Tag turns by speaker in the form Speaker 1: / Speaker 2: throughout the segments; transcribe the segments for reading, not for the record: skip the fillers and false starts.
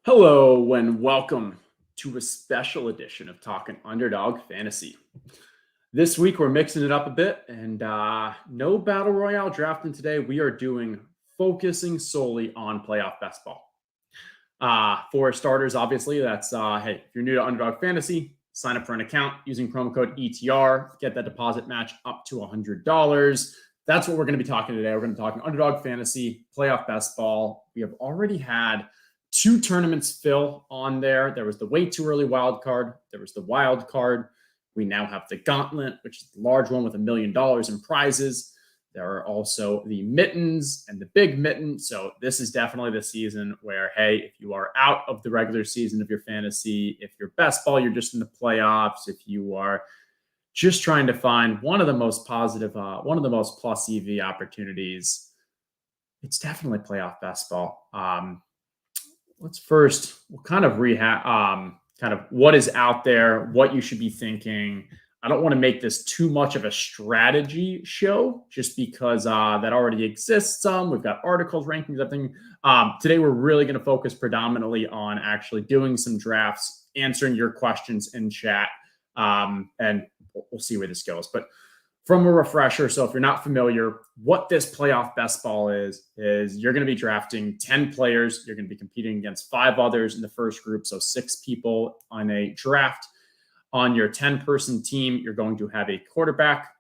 Speaker 1: Hello and welcome to a special edition of Talking Underdog Fantasy. This week we're mixing it up a bit and no Battle Royale drafting today. We are focusing solely on playoff best ball. For starters, obviously, that's hey, if you're new to Underdog Fantasy, sign up for an account using promo code ETR, get that deposit match up to $100. That's what we're going to be talking today. We're going to be talking Underdog Fantasy, playoff best ball. We have already had 2 tournaments fill on there. There was the way too early wild card. There was the wild card. We now have the gauntlet, which is the large one with $1 million in prizes. There are also the mittens and the big mitten. So this is definitely the season where, hey, if you are out of the regular season of your fantasy, if you're best ball, you're just in the playoffs. If you are just trying to find one of the most positive, one of the most plus EV opportunities, it's definitely playoff best ball. Let's first we'll kind of rehab kind of what is out there, what you should be thinking. I don't want to make this too much of a strategy show just because that already exists. We've got articles, rankings, everything. Today, we're really going to focus predominantly on actually doing some drafts, answering your questions in chat, and we'll see where this goes. But from a refresher, so if you're not familiar, what this playoff best ball is you're going to be drafting 10 players. You're going to be competing against 5 others in the first group, so 6 people on a draft. On your 10-person team, you're going to have a quarterback,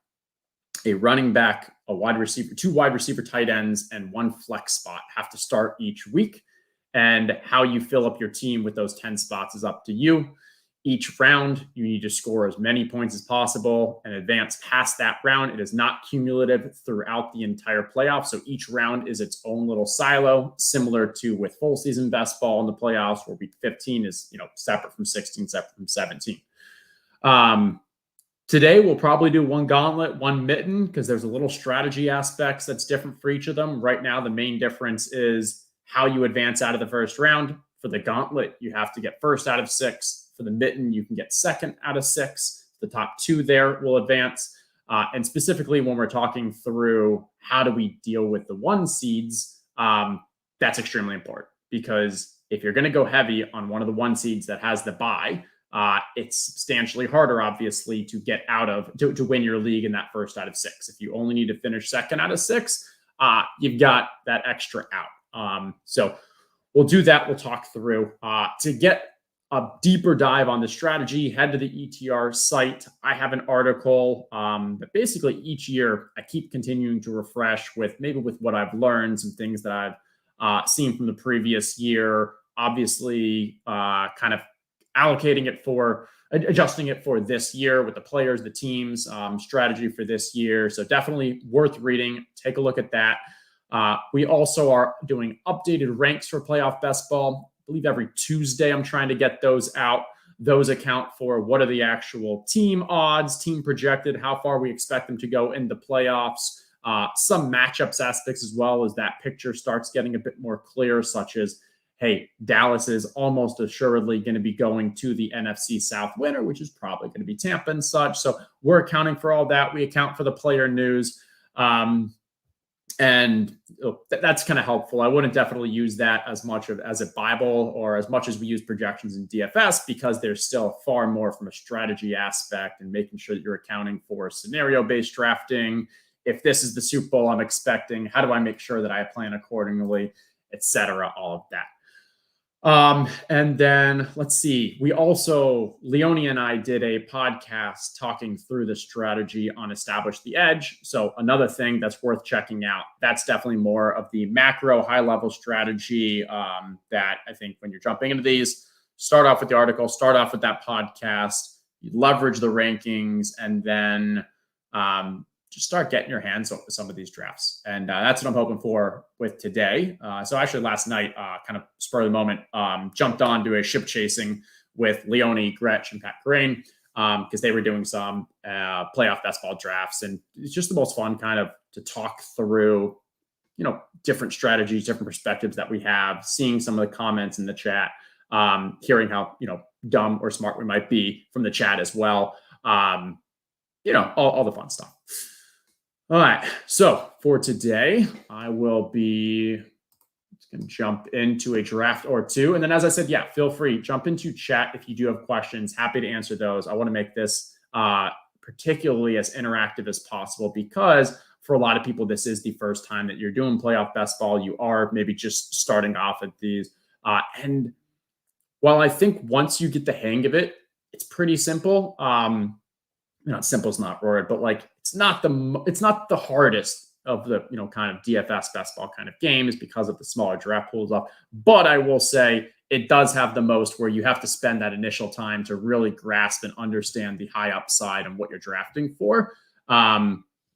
Speaker 1: a running back, a wide receiver, 2 wide receiver tight ends, and 1 flex spot have to start each week. And how you fill up your team with those 10 spots is up to you. Each round, you need to score as many points as possible and advance past that round. It is not cumulative throughout the entire playoff. So each round is its own little silo, similar to with full season best ball in the playoffs, where week 15 is, separate from 16, separate from 17. Today, we'll probably do 1 gauntlet, 1 mitten, because there's a little strategy aspects that's different for each of them. Right now, the main difference is how you advance out of the first round. For the gauntlet, you have to get first out of 6. For the mitten, you can get second out of 6. The top 2 there will advance. And specifically, when we're talking through how do we deal with the 1 seeds, that's extremely important. Because if you're going to go heavy on one of the 1 seeds that has the bye, it's substantially harder, obviously, to get out of, to win your league in that first out of 6. If you only need to finish second out of 6, you've got that extra out. So we'll do that. We'll talk through. To get a deeper dive on the strategy, head to the ETR site. I have an article that basically each year I keep continuing to refresh with what I've learned, some things that I've seen from the previous year, obviously kind of allocating it for, adjusting it for this year with the players, the teams, strategy for this year. So definitely worth reading. Take a look at that. We also are doing updated ranks for playoff best ball. I believe every Tuesday I'm trying to get those out. Those account for what are the actual team odds, team projected, how far we expect them to go in the playoffs, some matchups aspects as well as that picture starts getting a bit more clear, such as, hey, Dallas is almost assuredly going to be going to the NFC South winner, which is probably going to be Tampa and such. So we're accounting for all that. We account for the player news. And that's kind of helpful. I wouldn't definitely use that as much as a Bible or as much as we use projections in DFS, because there's still far more from a strategy aspect and making sure that you're accounting for scenario-based drafting. If this is the Super Bowl I'm expecting, how do I make sure that I plan accordingly, etc., all of that. And then let's see, Leone and I did a podcast talking through the strategy on Establish the Edge. So another thing that's worth checking out, that's definitely more of the macro high level strategy that I think when you're jumping into these, start off with the article, start off with that podcast, you leverage the rankings, and then just start getting your hands on some of these drafts. And that's what I'm hoping for with today. So actually last night, kind of spur of the moment, jumped on to a ship chasing with Leone, Gretsch, and Pat Crane, because they were doing some playoff best ball drafts. And it's just the most fun kind of to talk through, different strategies, different perspectives that we have, seeing some of the comments in the chat, hearing how, dumb or smart we might be from the chat as well. All the fun stuff. All right, so for today, I will be just going to jump into a draft or two. And then, as I said, yeah, feel free, jump into chat if you do have questions. Happy to answer those. I want to make this particularly as interactive as possible, because for a lot of people, this is the first time that you're doing playoff best ball. You are maybe just starting off at these. And while I think once you get the hang of it, it's pretty simple. Not simple is not word, but like it's not the hardest of the kind of DFS best ball kind of games because of the smaller draft pools up. But I will say it does have the most, where you have to spend that initial time to really grasp and understand the high upside and what you're drafting for.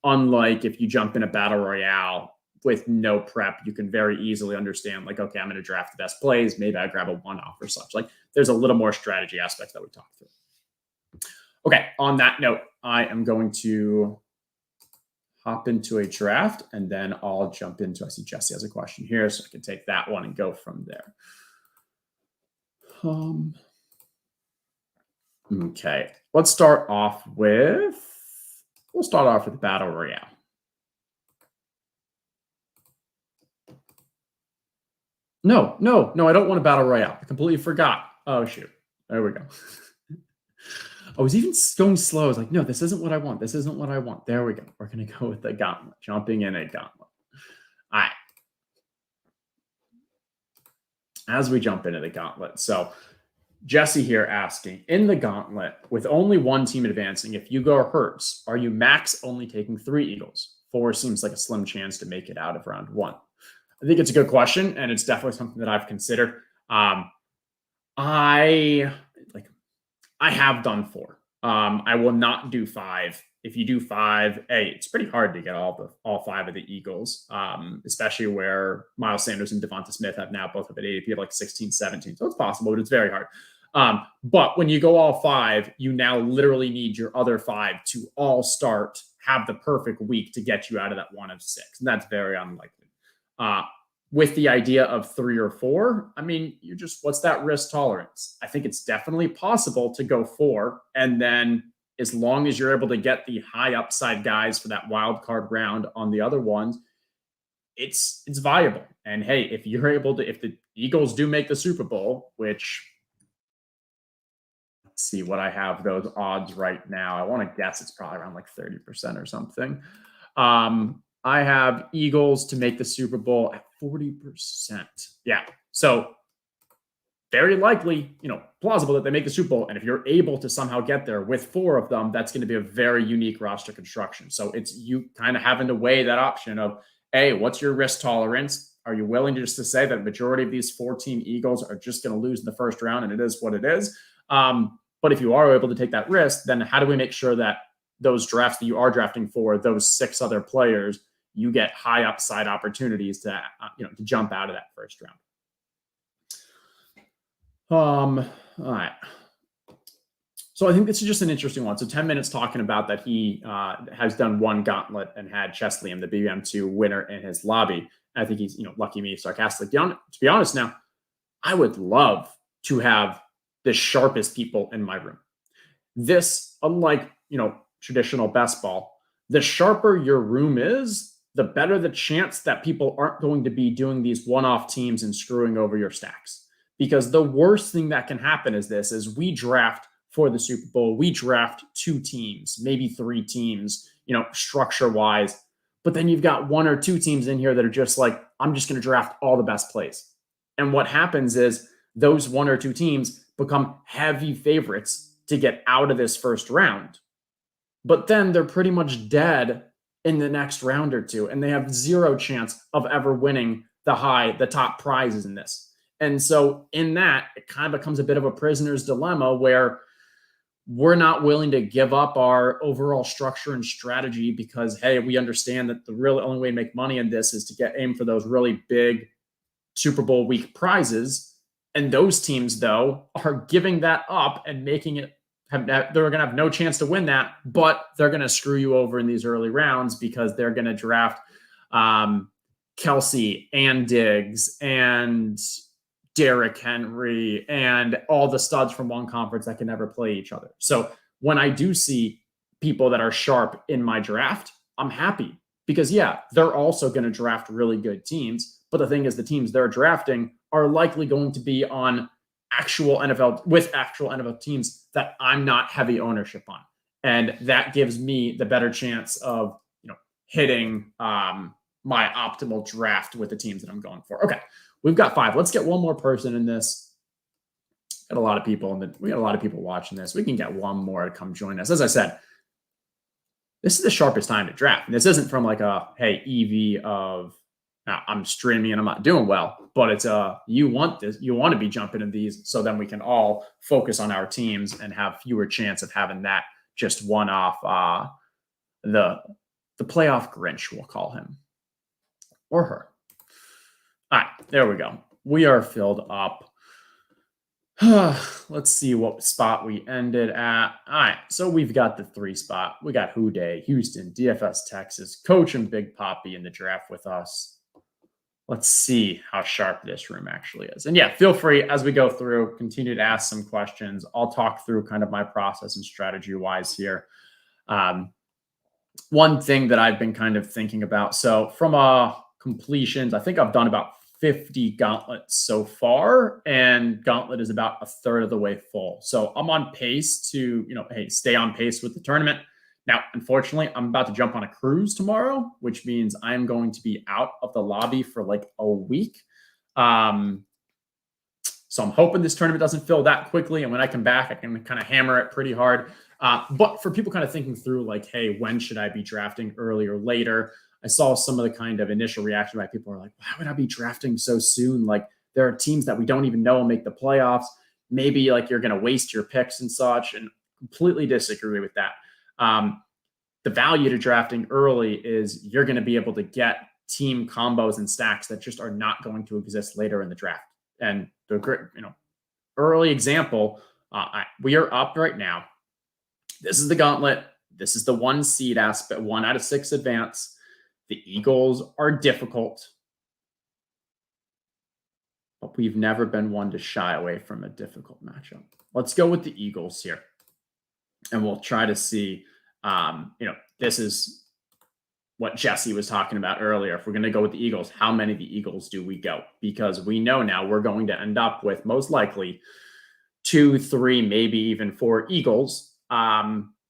Speaker 1: Unlike if you jump in a battle royale with no prep, you can very easily understand, like, okay, I'm going to draft the best plays. Maybe I grab a one-off or such. Like, there's a little more strategy aspects that we talked through. Okay, on that note, I am going to hop into a draft, and then I'll jump into, I see Jesse has a question here, so I can take that one and go from there. Okay, we'll start off with the battle royale. No, I don't want a battle royale. I completely forgot. Oh, shoot. There we go. I was even going slow. I was like, no, this isn't what I want. This isn't what I want. There we go. We're going to go with the gauntlet. Jumping in a gauntlet. All right. As we jump into the gauntlet. So Jesse here asking, in the gauntlet, with only one team advancing, if you go Hurts, are you max only taking 3 Eagles? 4 seems like a slim chance to make it out of round 1. I think it's a good question, and it's definitely something that I've considered. I have done 4. I will not do 5. If you do 5, it's pretty hard to get all 5 of the Eagles, especially where Miles Sanders and Devonta Smith have now both have an ADP of like 16, 17. So it's possible, but it's very hard. But when you go all 5, you now literally need your other 5 to all have the perfect week to get you out of that 1 of 6. And that's very unlikely. With the idea of 3 or 4, I mean, what's that risk tolerance? I think it's definitely possible to go 4. And then as long as you're able to get the high upside guys for that wild card round on the other ones, it's viable. And hey, if the Eagles do make the Super Bowl, which, let's see what I have those odds right now. I want to guess it's probably around like 30% or something. I have Eagles to make the Super Bowl at 40%. Yeah. So very likely, plausible that they make the Super Bowl. And if you're able to somehow get there with 4 of them, that's going to be a very unique roster construction. So it's you kind of having to weigh that option of, hey, what's your risk tolerance? Are you willing to say that the majority of these 14 Eagles are just going to lose in the first round and it is what it is? But if you are able to take that risk, then how do we make sure that those drafts that you are drafting for those 6 other players, you get high upside opportunities to jump out of that first round. All right. So I think this is just an interesting one. So 10 minutes talking about that he has done 1 gauntlet and had Chesley, the BBM2 winner in his lobby. And I think he's, lucky me, sarcastic. To be honest now, I would love to have the sharpest people in my room. This, unlike, traditional best ball, the sharper your room is, the better the chance that people aren't going to be doing these one-off teams and screwing over your stacks. Because the worst thing that can happen is we draft for the Super Bowl. We draft 2 teams, maybe 3 teams, structure-wise. But then you've got 1 or 2 teams in here that are just like, I'm just going to draft all the best plays. And what happens is those 1 or 2 teams become heavy favorites to get out of this first round. But then they're pretty much dead in the next round or 2, and they have 0 chance of ever winning the top prizes in this. And so in that, it kind of becomes a bit of a prisoner's dilemma where we're not willing to give up our overall structure and strategy because, hey, we understand that the real only way to make money in this is to aim for those really big Super Bowl week prizes. And those teams, though, are giving that up and making it, they're going to have no chance to win that, but they're going to screw you over in these early rounds because they're going to draft Kelsey and Diggs and Derrick Henry and all the studs from one conference that can never play each other. So when I do see people that are sharp in my draft, I'm happy because, yeah, they're also going to draft really good teams, But the thing is, the teams they're drafting are likely going to be on actual NFL teams that I'm not heavy ownership on. And that gives me the better chance of, hitting my optimal draft with the teams that I'm going for. Okay, we've got 5. Let's get one more person in this. Got a lot of people we got a lot of people watching this. We can get one more to come join us. As I said, this is the sharpest time to draft. And this isn't from like hey, EV of I'm streaming and I'm not doing well, but it's you want to be jumping in these so then we can all focus on our teams and have fewer chance of having that just one off the playoff Grinch, we'll call him or her. All right, there we go. We are filled up. Let's see what spot we ended at. All right, so we've got the 3 spot. We got Houday, Houston, DFS Texas, Coach and Big Poppy in the draft with us. Let's see how sharp this room actually is. And yeah, feel free as we go through, continue to ask some questions. I'll talk through kind of my process and strategy wise here. One thing that I've been kind of thinking about. So from completions, I think I've done about 50 gauntlets so far, and gauntlet is about a third of the way full. So I'm on pace to, stay on pace with the tournament. Now, unfortunately, I'm about to jump on a cruise tomorrow, which means I'm going to be out of the lobby for like a week. So I'm hoping this tournament doesn't fill that quickly. And when I come back, I can kind of hammer it pretty hard. But for people kind of thinking through like, hey, when should I be drafting, early or later? I saw some of the kind of initial reaction by people are like, why would I be drafting so soon? Like there are teams that we don't even know will make the playoffs. Maybe like you're going to waste your picks and such, and completely disagree with that. The value to drafting early is you're going to be able to get team combos and stacks that just are not going to exist later in the draft. And the early example, we are up right now. This is the gauntlet. This is the 1 seed aspect, 1 out of 6 advance. The Eagles are difficult, but we've never been one to shy away from a difficult matchup. Let's go with the Eagles here, and we'll try to see. This is what Jesse was talking about earlier. If we're going to go with the Eagles, how many of the Eagles do we go? Because we know now we're going to end up with most likely 2, 3, maybe even 4 Eagles.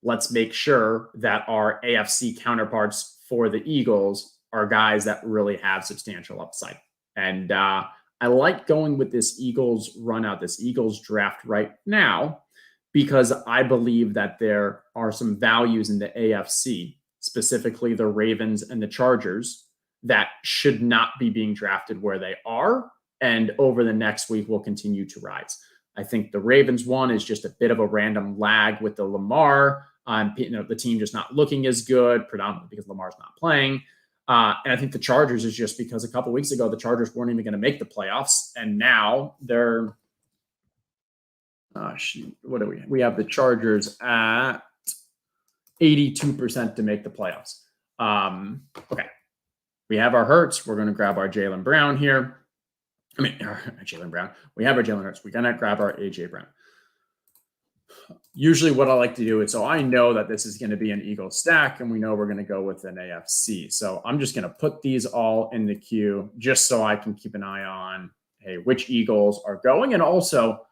Speaker 1: Let's make sure that our AFC counterparts for the Eagles are guys that really have substantial upside. And I like going with this Eagles run out, this Eagles draft right now, because I believe that there are some values in the AFC, specifically the Ravens and the Chargers, that should not be being drafted where they are, and over the next week will continue to rise. I think the Ravens one is just a bit of a random lag with the Lamar, the team just not looking as good, predominantly because Lamar's not playing. And I think the Chargers is just because a couple weeks ago, the Chargers weren't even going to make the playoffs, and now they're what do we? We have the Chargers at 82% to make the playoffs. Okay. We have our Hurts. We're going to grab our Jaylen Brown here. Jaylen Brown. We have our Jalen Hurts. We're going to grab our AJ Brown. Usually what I like to do is, so I know that this is going to be an Eagle stack, and we know we're going to go with an AFC. So I'm just going to put these all in the queue just so I can keep an eye on, hey, which Eagles are going. And also,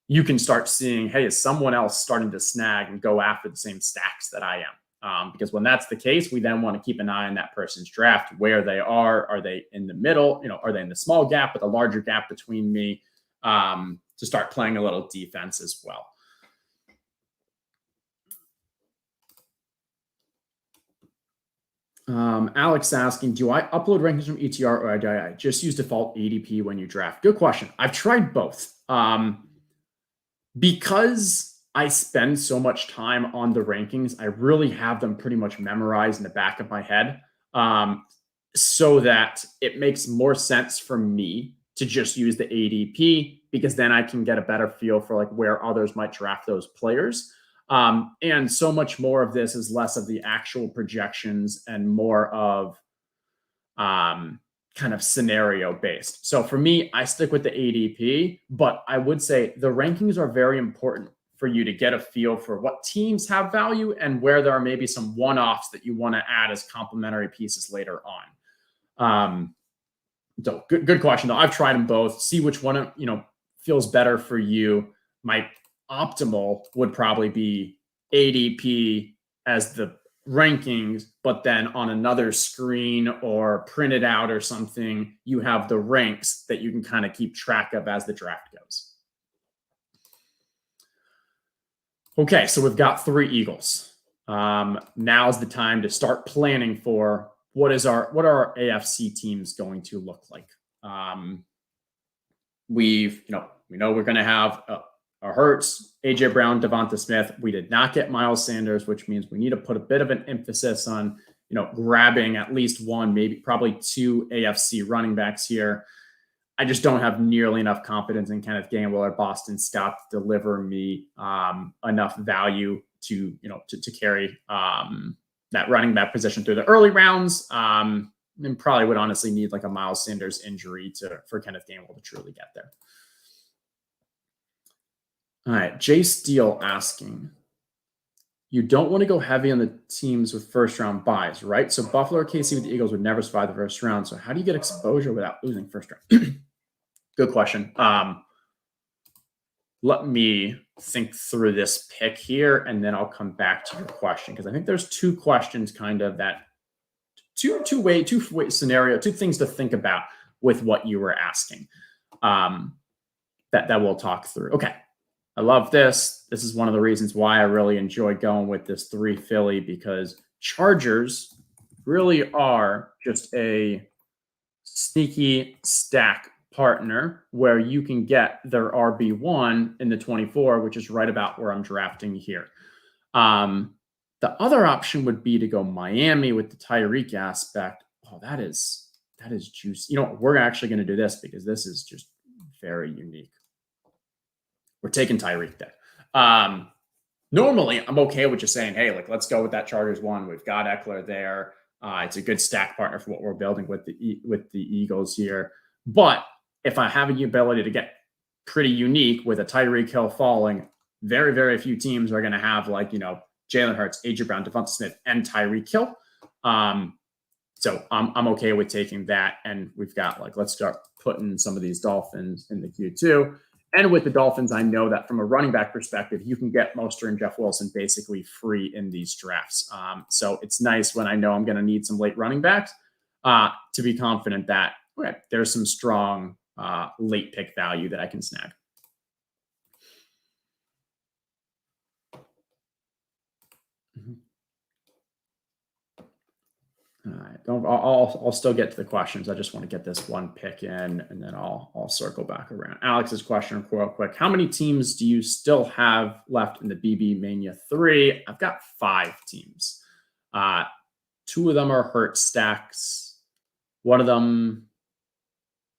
Speaker 1: you can start seeing, hey, is someone else starting to snag and go after the same stacks that I am? Because when that's the case, we then want to keep an eye on that person's draft, where they are. Are they in the middle? Are they in the small gap with a larger gap between me, to start playing a little defense as well? Alex asking, do I upload rankings from ETR or do I just use default ADP when you draft? Good question. I've tried both. Because I spend so much time on the rankings, I really have them pretty much memorized in the back of my head, so that it makes more sense for me to just use the ADP, because then I can get a better feel for like where others might draft those players. And so much more of this is less of the actual projections and more of kind of scenario based. So for me, I stick with the ADP, but I would say the rankings are very important for you to get a feel for what teams have value and where there are maybe some one-offs that you want to add as complementary pieces later on. So good question though. I've tried them both. See which one feels better for you. My optimal would probably be ADP as the rankings, but then on another screen or printed out or something, you have the ranks that you can kind of keep track of as the draft goes. Okay, so we've got 3 Eagles. Now's the time to start planning for what are our AFC teams going to look like. We know we're going to have a Hurts, AJ Brown, Devonta Smith. We did not get Miles Sanders, which means we need to put a bit of an emphasis on grabbing at least one, maybe probably 2 AFC running backs here. I just don't have nearly enough confidence in Kenneth Gainwell or Boston Scott to deliver me enough value to carry that running back position through the early rounds. And probably would honestly need like a Miles Sanders injury for Kenneth Gainwell to truly get there. All right, Jay Steele asking, you don't want to go heavy on the teams with first round buys, right? So Buffalo or KC with the Eagles would never survive the first round. So how do you get exposure without losing first round? Good question. Let me think through this pick here, and then I'll come back to your question, because I think there's 2 questions kind of that two scenario, 2 things to think about with what you were asking that we'll talk through. Okay. I love this. This is one of the reasons why I really enjoy going with this 3 Philly, because Chargers really are just a sneaky stack partner where you can get their RB1 in the 24, which is right about where I'm drafting here. The other option would be to go Miami with the Tyreek aspect. Oh, that is juicy. We're actually going to do this because this is just very unique. We're taking Tyreek there. Normally, I'm okay with just saying, hey, let's go with that Chargers 1. We've got Eckler there. It's a good stack partner for what we're building with the Eagles here. But if I have the ability to get pretty unique with a Tyreek Hill falling, very, very few teams are going to have Jalen Hurts, AJ Brown, Devonta Smith, and Tyreek Hill. So I'm okay with taking that. And we've got let's start putting some of these Dolphins in the Q2. And with the Dolphins, I know that from a running back perspective, you can get Mostert and Jeff Wilson basically free in these drafts. So it's nice when I know I'm going to need some late running backs to be confident that there's some strong late pick value that I can snag. All right, I'll still get to the questions. I just want to get this one pick in, and then I'll circle back around. Alex's question real quick. How many teams do you still have left in the BB Mania 3? I've got 5 teams. 2 of them are hurt stacks. One of them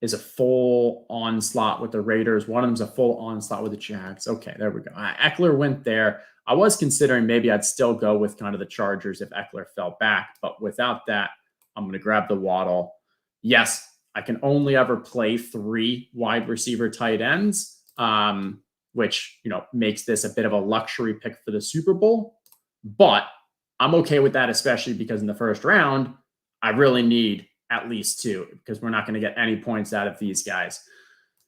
Speaker 1: is a full onslaught with the Raiders. One of them's a full onslaught with the Jags. Okay, there we go. Eckler went there. I was considering maybe I'd still go with kind of the Chargers if Eckler fell back, but without that, I'm going to grab the Waddle. Yes, I can only ever play 3 wide receiver tight ends, which makes this a bit of a luxury pick for the Super Bowl. But I'm okay with that, especially because in the first round, I really need at least 2 because we're not going to get any points out of these guys.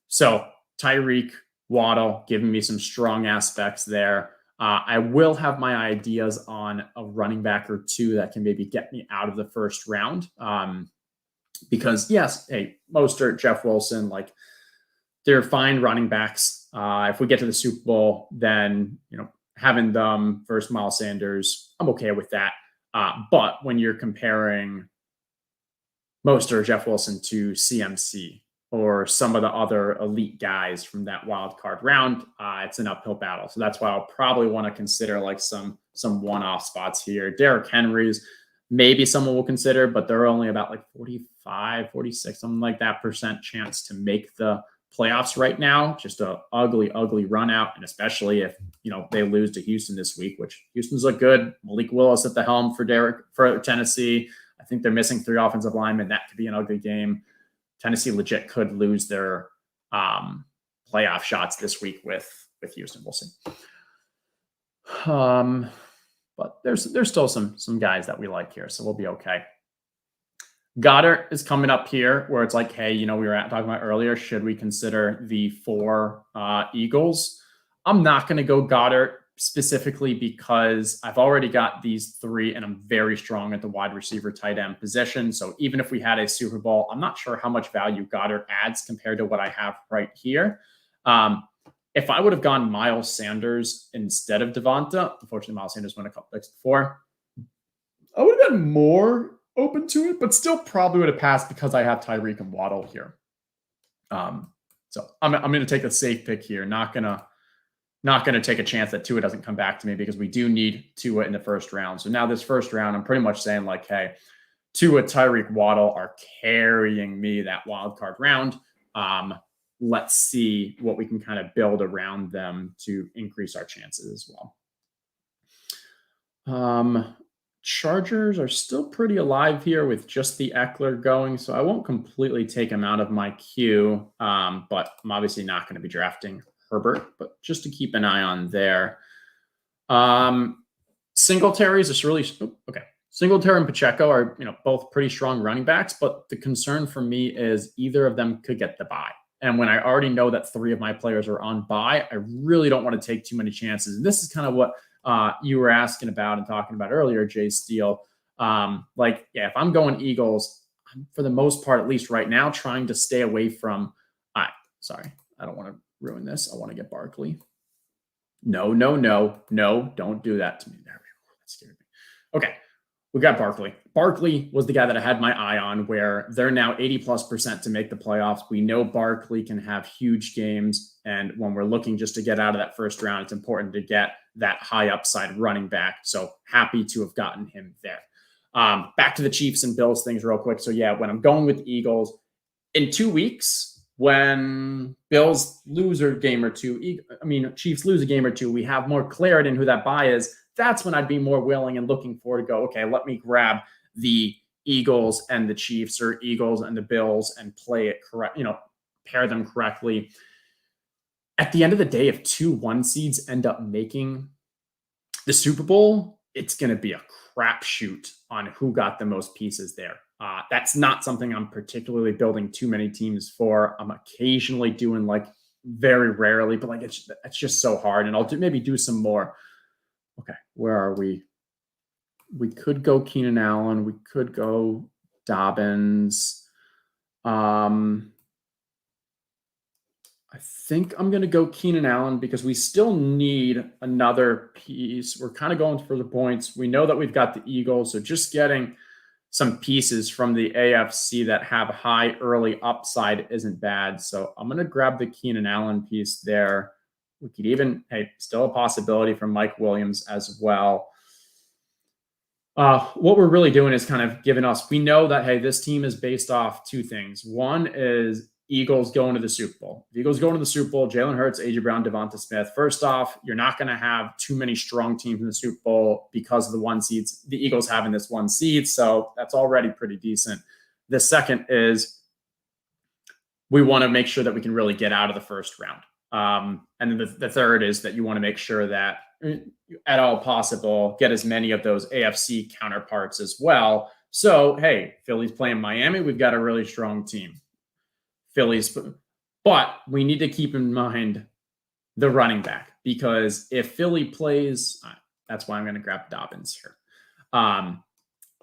Speaker 1: So Tyreek, Waddle, giving me some strong aspects there. I will have my ideas on a running back or 2 that can maybe get me out of the first round. Because yes, hey, Mostert, Jeff Wilson, they're fine running backs. If we get to the Super Bowl, then, having them versus Miles Sanders, I'm okay with that. But when you're comparing Mostert, Jeff Wilson to CMC or some of the other elite guys from that wild card round, it's an uphill battle. So that's why I'll probably want to consider some one-off spots here. Derrick Henry's maybe someone will consider, but they're only about 45, 46, something like that % chance to make the playoffs right now. Just a ugly run out. And especially if, they lose to Houston this week, which Houston's look good. Malik Willis at the helm for Tennessee. I think they're missing 3 offensive linemen. That could be an ugly game. Tennessee legit could lose their playoff shots this week with Houston. We'll see. But there's still some guys that we like here, so we'll be okay. Goddard is coming up here where it's like, hey, we were talking about earlier, should we consider the 4 Eagles? I'm not going to go Goddard specifically because I've already got these 3 and I'm very strong at the wide receiver tight end position. So even if we had a Super Bowl, I'm not sure how much value Goddard adds compared to what I have right here. If I would have gone Miles Sanders instead of Devonta, unfortunately, Miles Sanders went a couple picks before, I would have been more open to it, but still probably would have passed because I have Tyreek and Waddle here. So I'm going to take a safe pick here. Not gonna take a chance that Tua doesn't come back to me because we do need Tua in the first round. So now this first round, I'm pretty much saying like, hey, Tua, Tyreek, Waddle are carrying me that wild card round. Let's see what we can kind of build around them to increase our chances as well. Chargers are still pretty alive here with just the Eckler going, so I won't completely take him out of my queue, but I'm obviously not going to be drafting Herbert, but just to keep an eye on there. Singletary's is really okay. Singletary and Pacheco are both pretty strong running backs, but the concern for me is either of them could get the bye. And when I already know that 3 of my players are on bye, I really don't want to take too many chances. And this is kind of what you were asking about and talking about earlier, Jay Steele. If I'm going Eagles, I'm, for the most part, at least right now, trying to stay away from. Sorry, I don't want to ruin this. I want to get Barkley. No, don't do that to me. There we go. That scared me. Okay, we got Barkley. Barkley was the guy that I had my eye on, where they're now 80+% to make the playoffs. We know Barkley can have huge games, and when we're looking just to get out of that first round, it's important to get that high upside running back. So happy to have gotten him there. Back to the Chiefs and Bills things real quick. So yeah, when I'm going with the Eagles, in 2 weeks, when Bills lose a game or two, Chiefs lose a game or two, we have more clarity in who that bye is. That's when I'd be more willing and looking forward to go, okay, let me grab the Eagles and the Chiefs or Eagles and the Bills and play it correct, pair them correctly. At the end of the day, if 2 1 seeds end up making the Super Bowl, it's going to be a crapshoot on who got the most pieces there. That's not something I'm particularly building too many teams for. I'm occasionally doing very rarely, but it's just so hard. And I'll maybe do some more. Okay, where are we? We could go Keenan Allen. We could go Dobbins. I think I'm going to go Keenan Allen because we still need another piece. We're kind of going for the points. We know that we've got the Eagles, so just getting some pieces from the AFC that have high early upside isn't bad. So I'm going to grab the Keenan Allen piece there. We could even, still a possibility from Mike Williams as well. What we're really doing is kind of giving us, we know that, this team is based off 2 things. One is Eagles going to the Super Bowl. If Eagles going to the Super Bowl, Jalen Hurts, A.J. Brown, Devonta Smith. First off, you're not going to have too many strong teams in the Super Bowl because of the 1 seeds. The Eagles having this 1 seed, so that's already pretty decent. The second is we want to make sure that we can really get out of the first round. And then the third is that you want to make sure that at all possible, get as many of those AFC counterparts as well. So, Philly's playing Miami. We've got a really strong team. But we need to keep in mind the running back, because if Philly plays, that's why I'm going to grab Dobbins here.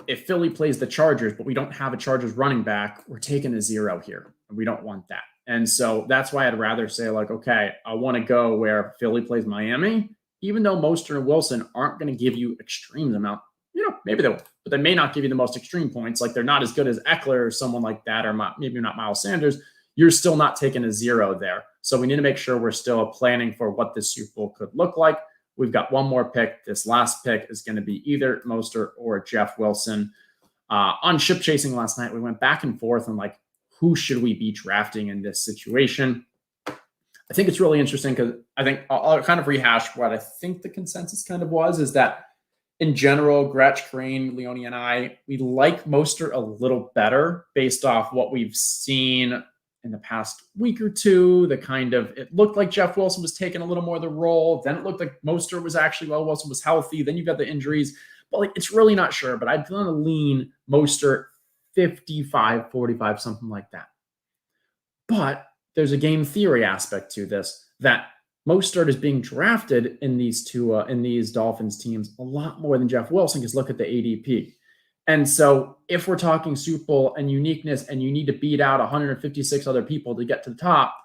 Speaker 1: If Philly plays the Chargers, but we don't have a Chargers running back, we're taking a 0 here. And we don't want that. And so that's why I'd rather say okay, I want to go where Philly plays Miami, even though Mostert and Wilson aren't going to give you extreme amount. Maybe they will, but they may not give you the most extreme points. They're not as good as Eckler or someone like that, or maybe not Miles Sanders. You're still not taking a 0 there. So we need to make sure we're still planning for what this Super Bowl could look like. We've got 1 more pick. This last pick is going to be either Mostert or Jeff Wilson. On ship chasing last night, we went back and forth on who should we be drafting in this situation. I think it's really interesting because I think I'll kind of rehash what I think the consensus kind of was, is that in general, Gretsch, Crane, Leone, and I, we like Mostert a little better based off what we've seen in the past week or two. It looked like Jeff Wilson was taking a little more of the role. Then it looked like Mostert was actually, Wilson was healthy. Then you got the injuries. But it's really not sure. But I'd want to lean Mostert 55-45, something like that. But there's a game theory aspect to this, that Mostert is being drafted in these Dolphins teams a lot more than Jeff Wilson, because look at the ADP. And so if we're talking Super Bowl and uniqueness, and you need to beat out 156 other people to get to the top,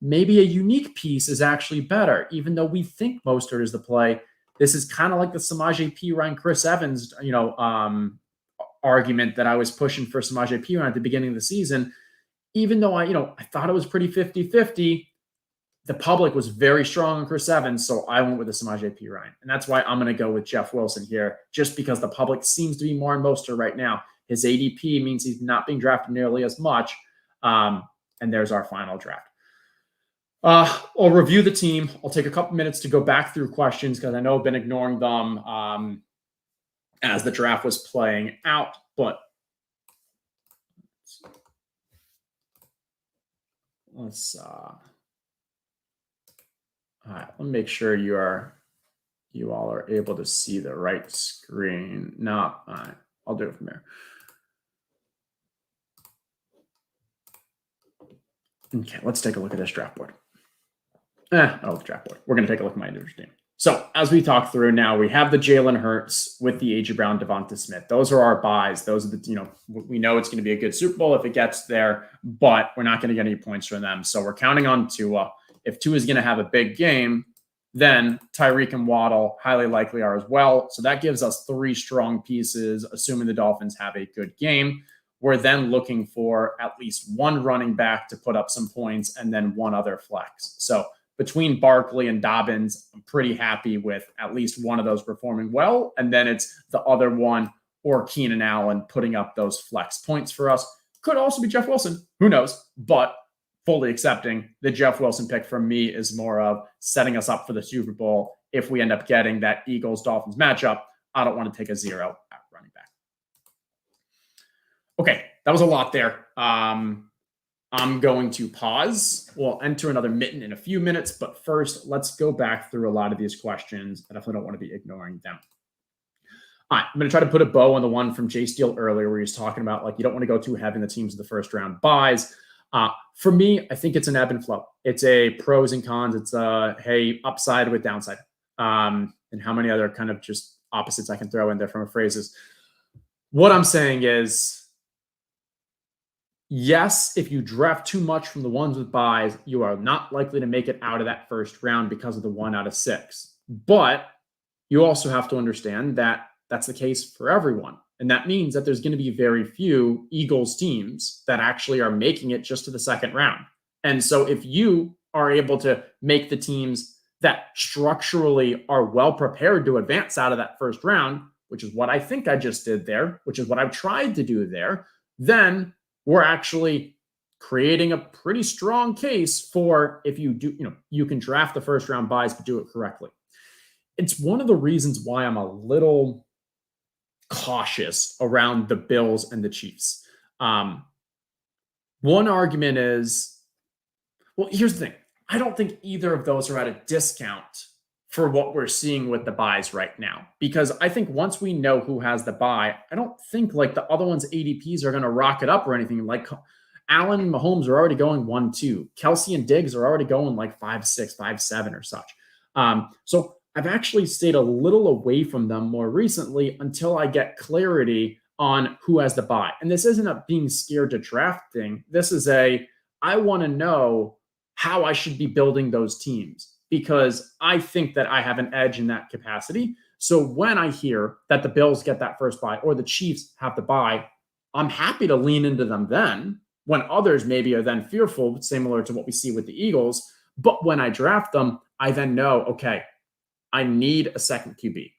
Speaker 1: maybe a unique piece is actually better, even though we think Mostert is the play. This is kind of like the Samaje Perine, Chris Evans, argument that I was pushing for Samaje Perine at the beginning of the season. Even though I thought it was pretty 50-50, the public was very strong on Chris Evans, so I went with the Samaje Perine. And that's why I'm going to go with Jeff Wilson here, just because the public seems to be more on Mostert right now. His ADP means he's not being drafted nearly as much. And there's our final draft. I'll review the team. I'll take a couple minutes to go back through questions, because I know I've been ignoring them as the draft was playing out. But let's all right, let me make sure you all are able to see the right screen. No, all right, I'll do it from there. Okay, let's take a look at this draft board. The draft board. We're going to take a look at my individual team. So as we talk through now, we have the Jalen Hurts with the A.J. Brown, Devonta Smith. Those are our buys. Those are the, we know it's going to be a good Super Bowl if it gets there, but we're not going to get any points from them. So we're counting on Tua. If Tua is going to have a big game, then Tyreek and Waddle highly likely are as well. So that gives us 3 strong pieces, assuming the Dolphins have a good game. We're then looking for at least 1 running back to put up some points, and then 1 other flex. So between Barkley and Dobbins, I'm pretty happy with at least one of those performing well. And then it's the other one, or Keenan Allen, putting up those flex points for us. Could also be Jeff Wilson. Who knows? But fully accepting the Jeff Wilson pick from me is more of setting us up for the Super Bowl. If we end up getting that Eagles-Dolphins matchup, I don't want to take a 0 at running back. Okay, that was a lot there. I'm going to pause. We'll enter another mitten in a few minutes, but first, let's go back through a lot of these questions. I definitely don't want to be ignoring them. All right, I'm going to try to put a bow on the one from Jay Steele earlier, where he's talking about, like, you don't want to go too heavy in the teams in the first round buys. For me, I think it's an ebb and flow. It's a pros and cons. It's a, hey, upside with downside. And how many other kind of just opposites I can throw in there from phrases. What I'm saying is, yes, if you draft too much from the ones with buys, you are not likely to make it out of that first round because of the 1 out of 6. But you also have to understand that that's the case for everyone. And that means that there's going to be very few Eagles teams that actually are making it just to the second round. And so if you are able to make the teams that structurally are well prepared to advance out of that first round, which is what I think I just did there, which is what I've tried to do there, then we're actually creating a pretty strong case for, if you do, you can draft the first round buys, but do it correctly. It's one of the reasons why I'm a little cautious around the Bills and the Chiefs. One argument is, well, here's the thing. I don't think either of those are at a discount for what we're seeing with the buys right now, because I think once we know who has the buy, I don't think like the other one's ADPs are going to rocket up or anything. Like Allen and Mahomes are already going 1-2. Kelsey and Diggs are already going like 5-6, 5-7 or such. So I've actually stayed a little away from them more recently until I get clarity on who has the buy. And this isn't a being scared to draft thing. This is I want to know how I should be building those teams, because I think that I have an edge in that capacity. So when I hear that the Bills get that first buy or the Chiefs have the buy, I'm happy to lean into them then, when others maybe are then fearful, similar to what we see with the Eagles. But when I draft them, I then know, okay, I need a second QB.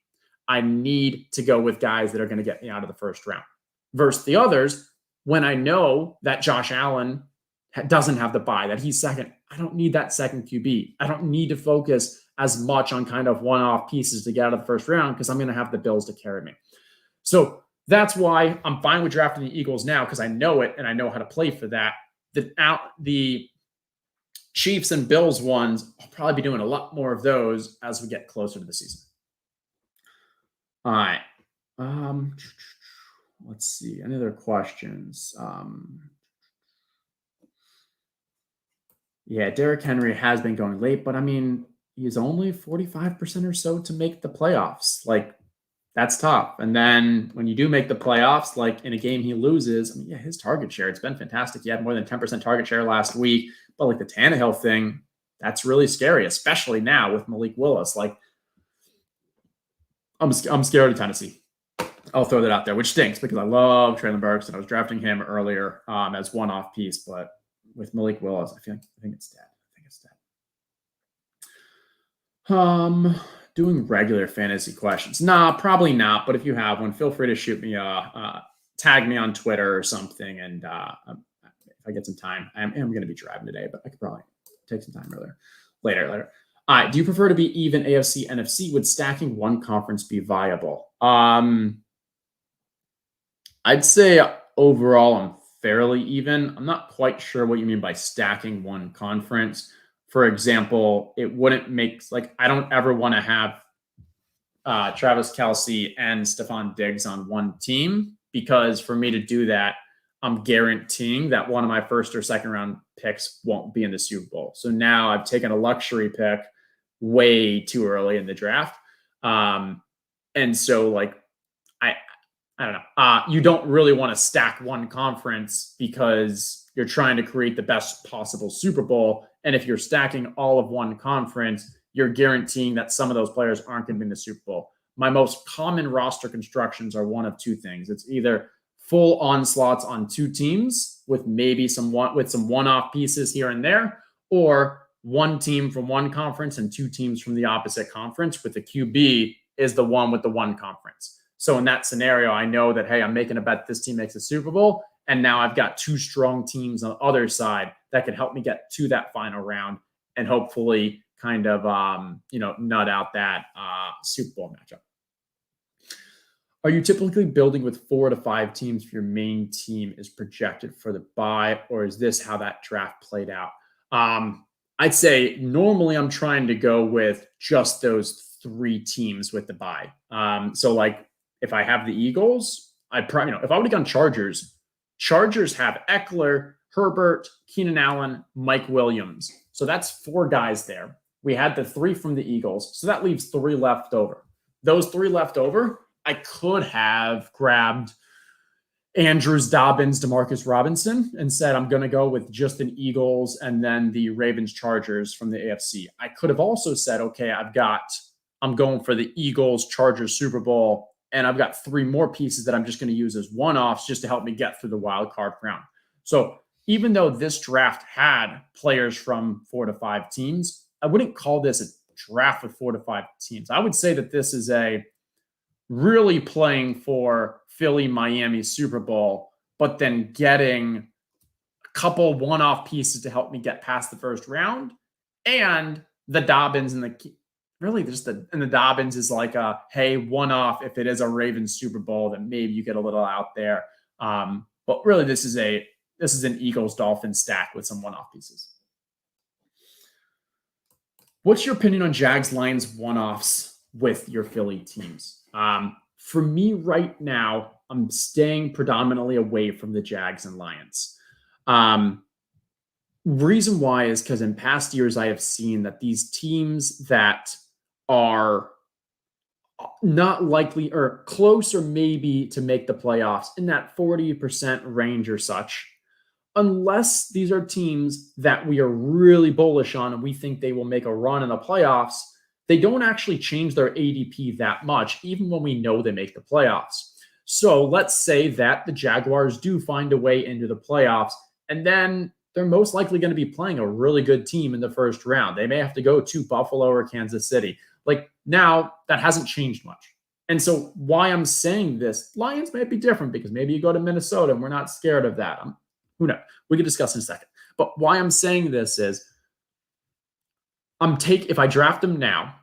Speaker 1: I need to go with guys that are going to get me out of the first round. Versus the others, when I know that Josh Allen doesn't have the buy, that he's second, I don't need that second QB. I don't need to focus as much on kind of one-off pieces to get out of the first round, because I'm going to have the Bills to carry me. So that's why I'm fine with drafting the Eagles now, because I know it and I know how to play for that. The Chiefs and Bills ones, I'll probably be doing a lot more of those as we get closer to the season. All right. Let's see. Any other questions? Yeah, Derrick Henry has been going late, but I mean, he's only 45% or so to make the playoffs. Like, that's tough. And then when you do make the playoffs, like in a game he loses, I mean, yeah, his target share, it's been fantastic. He had more than 10% target share last week. But like the Tannehill thing, that's really scary, especially now with Malik Willis. Like, I'm scared of Tennessee. I'll throw that out there, which stinks because I love Traylon Burks and I was drafting him earlier as one-off piece. But with Malik Willis, I think it's dead. Doing regular fantasy questions. Nah, probably not. But if you have one, feel free to shoot me tag me on Twitter or something. And if I get some time, I'm going to be driving today, but I could probably take some time later. All right. Do you prefer to be even AFC, NFC? Would stacking one conference be viable? I'd say overall I'm fairly even. I'm not quite sure what you mean by stacking one conference. For example, it wouldn't make, like, I don't ever want to have Travis Kelce and Stephon Diggs on one team, because for me to do that, I'm guaranteeing that one of my first or second round picks won't be in the Super Bowl. So now I've taken a luxury pick way too early in the draft. And so, like, I don't know. You don't really want to stack one conference because you're trying to create the best possible Super Bowl. And if you're stacking all of one conference, you're guaranteeing that some of those players aren't going to be in the Super Bowl. My most common roster constructions are one of two things. It's either full onslaughts on two teams with maybe some one-off pieces here and there, or one team from one conference and two teams from the opposite conference, with the QB is the one with the one conference. So in that scenario, I know that, hey, I'm making a bet this team makes a Super Bowl, and now I've got two strong teams on the other side that can help me get to that final round and hopefully kind of, nut out that Super Bowl matchup. Are you typically building with 4 to 5 teams if your main team is projected for the bye, or is this how that draft played out? I'd say normally I'm trying to go with just those 3 teams with the bye. So like if I have the Eagles, I'd probably, if I would have gone Chargers have Eckler, Herbert, Keenan Allen, Mike Williams. So that's 4 guys there. We had the 3 from the Eagles. So that leaves 3 left over. Those 3 left over, I could have grabbed Andrews, Dobbins, Demarcus Robinson and said, I'm going to go with just an Eagles and then the Ravens, Chargers from the AFC. I could have also said, okay, I'm going for the Eagles, Chargers, Super Bowl, and I've got 3 more pieces that I'm just going to use as one-offs just to help me get through the wild card round. So even though this draft had players from 4 to 5 teams, I wouldn't call this a draft with 4 to 5 teams. I would say that this is a really playing for Philly, Miami Super Bowl, but then getting a couple one-off pieces to help me get past the first round, and the Dobbins and the Dobbins is like a, hey, one-off. If it is a Ravens Super Bowl, then maybe you get a little out there. But really, this is an Eagles Dolphins stack with some one-off pieces. What's your opinion on Jags Lions one-offs with your Philly teams? For me right now, I'm staying predominantly away from the Jags and Lions. Reason why is because in past years, I have seen that these teams that are not likely or close or maybe to make the playoffs in that 40% range or such, unless these are teams that we are really bullish on and we think they will make a run in the playoffs, they don't actually change their ADP that much, even when we know they make the playoffs. So let's say that the Jaguars do find a way into the playoffs, and then they're most likely going to be playing a really good team in the first round. They may have to go to Buffalo or Kansas City. Like, now that hasn't changed much. And so why I'm saying this, Lions might be different because maybe you go to Minnesota and we're not scared of that. Who knows? We can discuss in a second. But why I'm saying this is if I draft them now,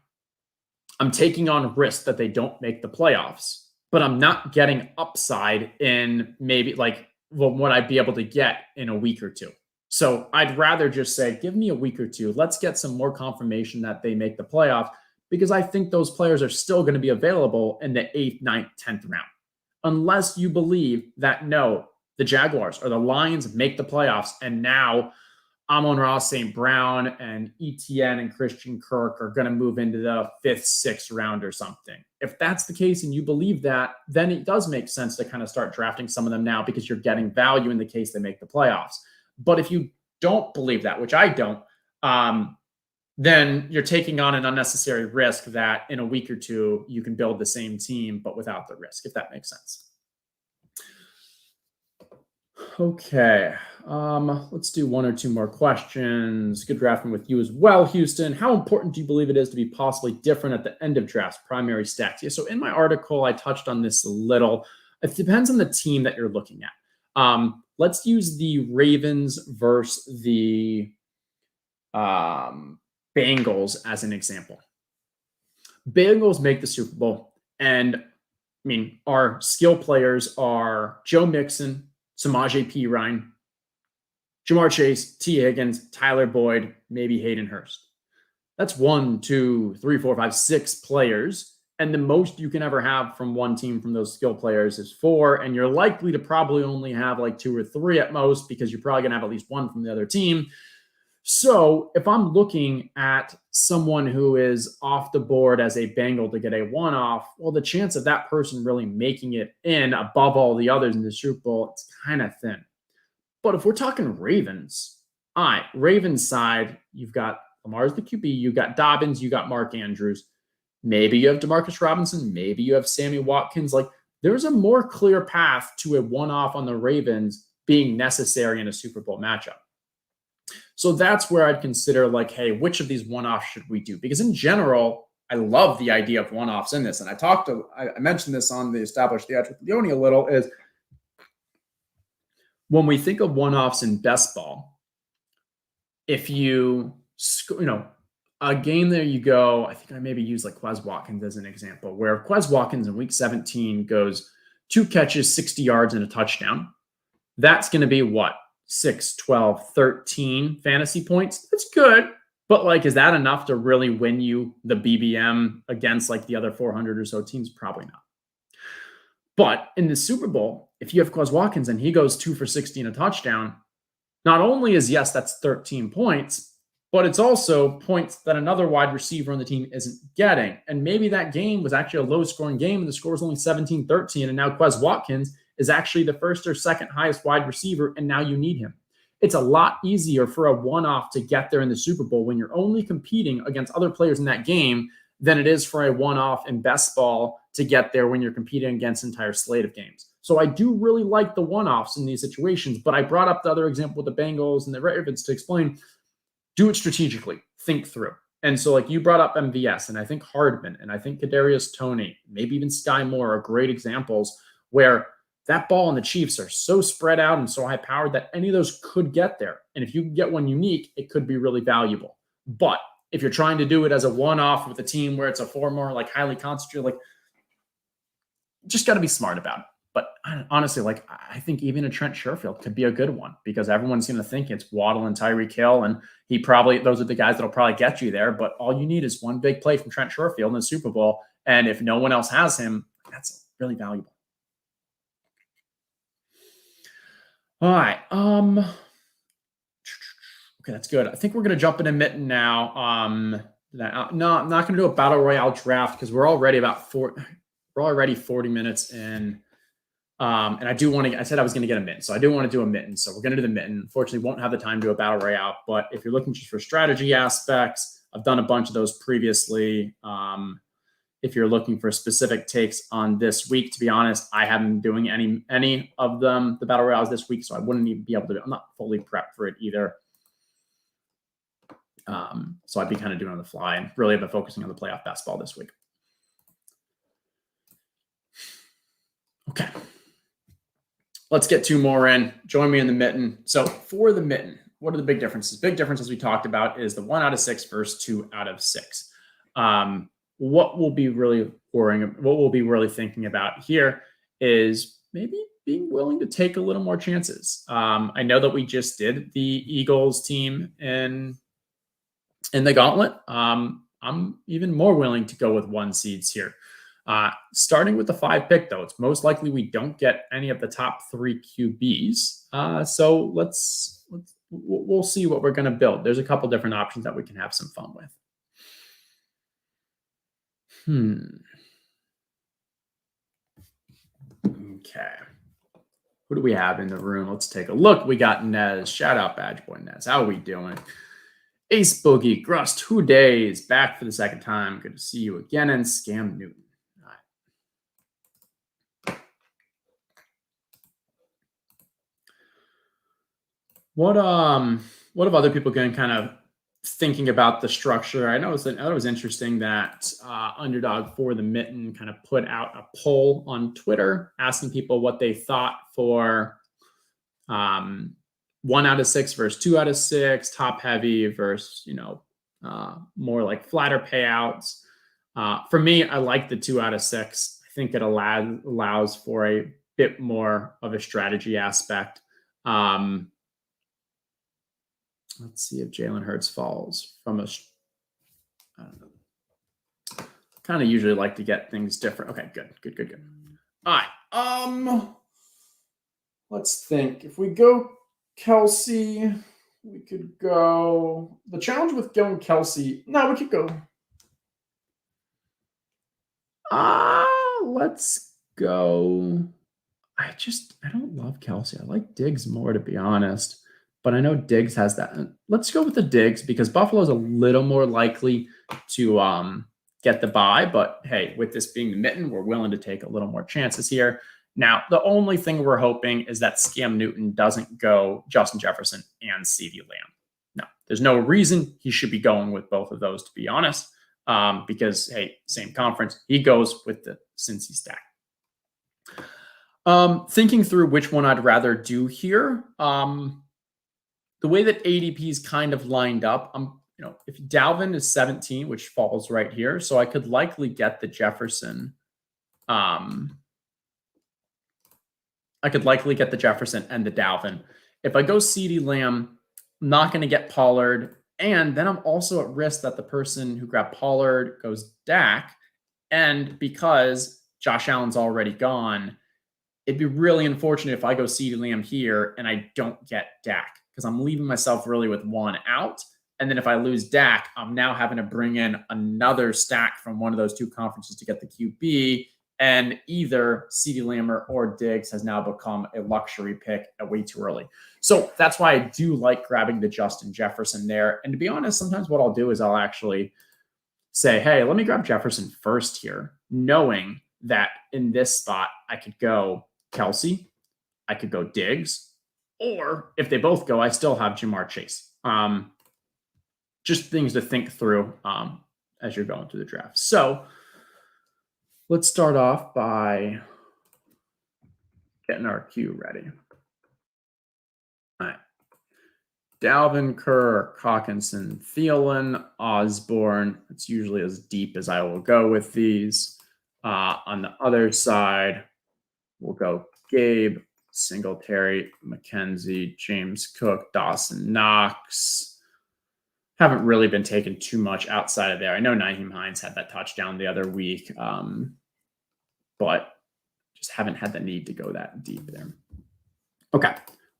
Speaker 1: I'm taking on risk that they don't make the playoffs, but I'm not getting upside in maybe what I'd be able to get in a week or 2. So I'd rather just say, give me a week or 2. Let's get some more confirmation that they make the playoffs, because I think those players are still going to be available in the 8th, 9th, 10th round. unless you believe that, no, the Jaguars or the Lions make the playoffs, and now Amon-Ra St. Brown and ETN and Christian Kirk are going to move into the 5th, 6th round or something. If that's the case and you believe that, then it does make sense to kind of start drafting some of them now because you're getting value in the case they make the playoffs. But if you don't believe that, which I don't, then you're taking on an unnecessary risk that in a week or two you can build the same team but without the risk, if that makes sense. Okay, let's do 1 or 2 more questions. Good drafting with you as well, Houston. How important do you believe it is to be possibly different at the end of drafts, primary stacks? Yeah, so in my article, I touched on this a little. It depends on the team that you're looking at. Let's use the Ravens versus the Bengals as an example. Bengals make the Super Bowl, and I mean, our skill players are Joe Mixon, Samaje Perine, Jamar Chase, T. Higgins, Tyler Boyd, maybe Hayden Hurst. That's 1, 2, 3, 4, 5, 6 players. And the most you can ever have from one team from those skill players is 4. And you're likely to probably only have like 2 or 3 at most because you're probably going to have at least 1 from the other team. So if I'm looking at someone who is off the board as a Bengal to get a one-off, well, the chance of that person really making it in above all the others in the Super Bowl, it's kind of thin. But if we're talking Ravens, all right, Ravens side, you've got Lamar's the QB, you've got Dobbins, you got Mark Andrews. Maybe you have Demarcus Robinson, maybe you have Sammy Watkins. Like, there's a more clear path to a one-off on the Ravens being necessary in a Super Bowl matchup. So that's where I'd consider, like, hey, which of these one-offs should we do? Because in general, I love the idea of one-offs in this. And I mentioned this on the Established Theatrical Leone a little, is when we think of one-offs in best ball, if you a game there you go, I think I maybe use like Quez Watkins as an example, where Quez Watkins in week 17 goes 2 catches, 60 yards, and a touchdown. That's going to be what? 6, 12, 13 fantasy points. That's good. But like, is that enough to really win you the BBM against like the other 400 or so teams? Probably not. But in the Super Bowl, if you have Quez Watkins and he goes 2 for 60 and a touchdown, not only is, yes, that's 13 points, but it's also points that another wide receiver on the team isn't getting. And maybe that game was actually a low-scoring game and the score was only 17-13, and now Quez Watkins is actually the first or second highest wide receiver, and now you need him. It's a lot easier for a one-off to get there in the Super Bowl when you're only competing against other players in that game than it is for a one-off in best ball to get there when you're competing against an entire slate of games. So I do really like the one-offs in these situations, but I brought up the other example with the Bengals and the Ravens to explain, do it strategically, think through. And so like you brought up MVS, and I think Hardman, and I think Kadarius Toney, maybe even Sky Moore are great examples where that ball and the Chiefs are so spread out and so high-powered that any of those could get there. And if you can get one unique, it could be really valuable. But if you're trying to do it as a one-off with a team where it's a 4 more like highly concentrated, like, just got to be smart about it. But honestly, like, I think even a Trent Sherfield could be a good one because everyone's going to think it's Waddle and Tyreek Hill, and those are the guys that'll probably get you there. But all you need is one big play from Trent Sherfield in the Super Bowl, and if no one else has him, that's really valuable. All right. Okay, that's good. I think we're going to jump into Mitten now. No, I'm not going to do a battle royale draft because we're already we're already 40 minutes in. And I said I was going to get a mitten. So I do want to do a mitten. So we're going to do the mitten. Unfortunately, won't have the time to do a battle royale. But if you're looking just for strategy aspects, I've done a bunch of those previously. If you're looking for specific takes on this week, to be honest, I haven't been doing any of them, the battle royales this week. So I wouldn't even be able to, I'm not fully prepped for it either. So I'd be kind of doing it on the fly and really have been focusing on the playoff basketball this week. Okay. Let's get 2 more in. Join me in the mitten. So for the mitten, what are the big differences? Big differences we talked about is the 1 out of 6 versus 2 out of 6. What we'll be really thinking about here is maybe being willing to take a little more chances. I know that we just did the Eagles team in the gauntlet. I'm even more willing to go with 1 seeds here. Starting with the 5 pick, though, it's most likely we don't get any of the top 3 QBs. So we'll see what we're going to build. There's a couple different options that we can have some fun with. Okay. Who do we have in the room? Let's take a look. We got Nez. Shout out Badge Boy Nez. How are we doing? Ace Boogie, Grust, 2 days. Back for the second time. Good to see you again. And Scam Newton. What have other people been kind of thinking about the structure? I know it was interesting that Underdog for the Mitten kind of put out a poll on Twitter asking people what they thought for 1 out of 6 versus 2 out of 6, top heavy versus more like flatter payouts. For me, I like the 2 out of 6. I think it allows for a bit more of a strategy aspect. Let's see if Jalen Hurts falls from I don't know. Kind of usually like to get things different. Okay, good. All right. Let's think. If we go Kelsey, we could go. The challenge with going Kelsey. No, we could go. Let's go. I don't love Kelsey. I like Diggs more, to be honest. But I know Diggs has that. Let's go with the Diggs because Buffalo's a little more likely to get the bye. But hey, with this being the Mitten, we're willing to take a little more chances here. Now, the only thing we're hoping is that Scam Newton doesn't go Justin Jefferson and CeeDee Lamb. No, there's no reason he should be going with both of those, to be honest, because, hey, same conference. He goes with the Cincy stack. Thinking through which one I'd rather do here, the way that ADP is kind of lined up, if Dalvin is 17, which falls right here, so I could likely get the Jefferson. I could likely get the Jefferson and the Dalvin. If I go CeeDee Lamb, I'm not going to get Pollard, and then I'm also at risk that the person who grabbed Pollard goes Dak, and because Josh Allen's already gone, it'd be really unfortunate if I go CeeDee Lamb here and I don't get Dak, because I'm leaving myself really with 1 out. And then if I lose Dak, I'm now having to bring in another stack from one of those 2 conferences to get the QB. And either CeeDee Lamb or Diggs has now become a luxury pick way too early. So that's why I do like grabbing the Justin Jefferson there. And to be honest, sometimes what I'll do is I'll actually say, hey, let me grab Jefferson first here, knowing that in this spot, I could go Kelsey, I could go Diggs, or if they both go, I still have Jamar Chase. Just things to think through as you're going through the draft. So let's start off by getting our queue ready. All right. Dalvin, Kerr, Hawkinson, Thielen, Osborne. It's usually as deep as I will go with these. On the other side, we'll go Gabe, Singletary, McKenzie, James Cook, Dawson Knox. Haven't really been taken too much outside of there. I know Nyheim Hines had that touchdown the other week, but just haven't had the need to go that deep there. Okay,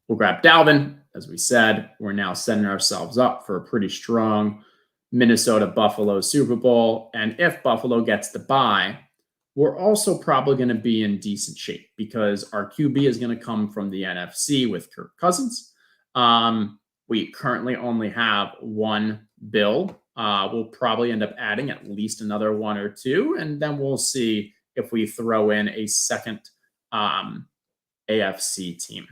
Speaker 1: we'll grab Dalvin. As we said, we're now setting ourselves up for a pretty strong Minnesota-Buffalo Super Bowl. And if Buffalo gets the bye, we're also probably going to be in decent shape because our QB is going to come from the NFC with Kirk Cousins. We currently only have 1 Bill. We'll probably end up adding at least another 1 or 2, and then we'll see if we throw in a second AFC team.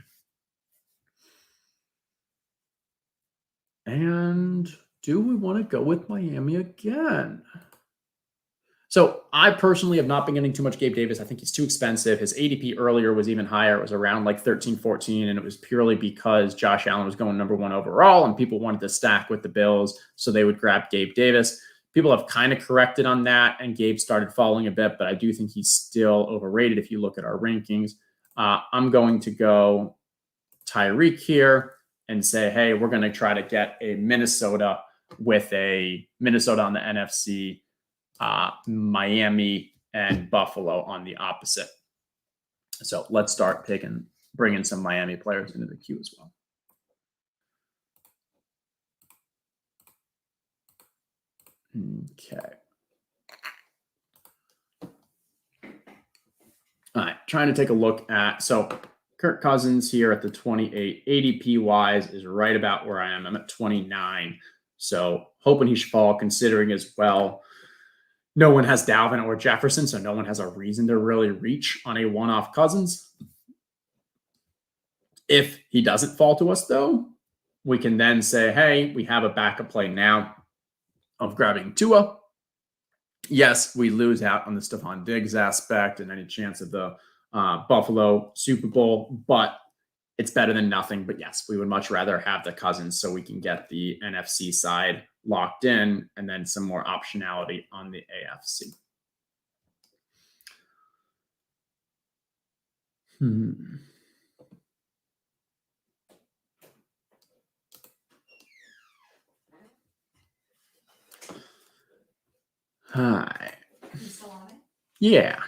Speaker 1: And do we want to go with Miami again? So I personally have not been getting too much Gabe Davis. I think he's too expensive. His ADP earlier was even higher. It was around like 13, 14, and it was purely because Josh Allen was going number 1 overall, and people wanted to stack with the Bills, so they would grab Gabe Davis. People have kind of corrected on that, and Gabe started falling a bit, but I do think he's still overrated if you look at our rankings. I'm going to go Tyreek here and say, hey, we're going to try to get a Minnesota with a Minnesota on the NFC, Miami and Buffalo on the opposite. So let's start bringing some Miami players into the queue as well. Okay. All right, trying to take a look at, so Kirk Cousins here at the 28, ADP wise is right about where I am. I'm at 29. So hoping he should fall, considering as well, no one has Dalvin or Jefferson, so no one has a reason to really reach on a one-off Cousins. If he doesn't fall to us, though, we can then say, hey, we have a backup play now of grabbing Tua. Yes, we lose out on the Stephon Diggs aspect and any chance of the Buffalo Super Bowl, but it's better than nothing. But yes, we would much rather have the Cousins so we can get the NFC side locked in and then some more optionality on the AFC. Hi.
Speaker 2: You still on it?
Speaker 1: Yeah.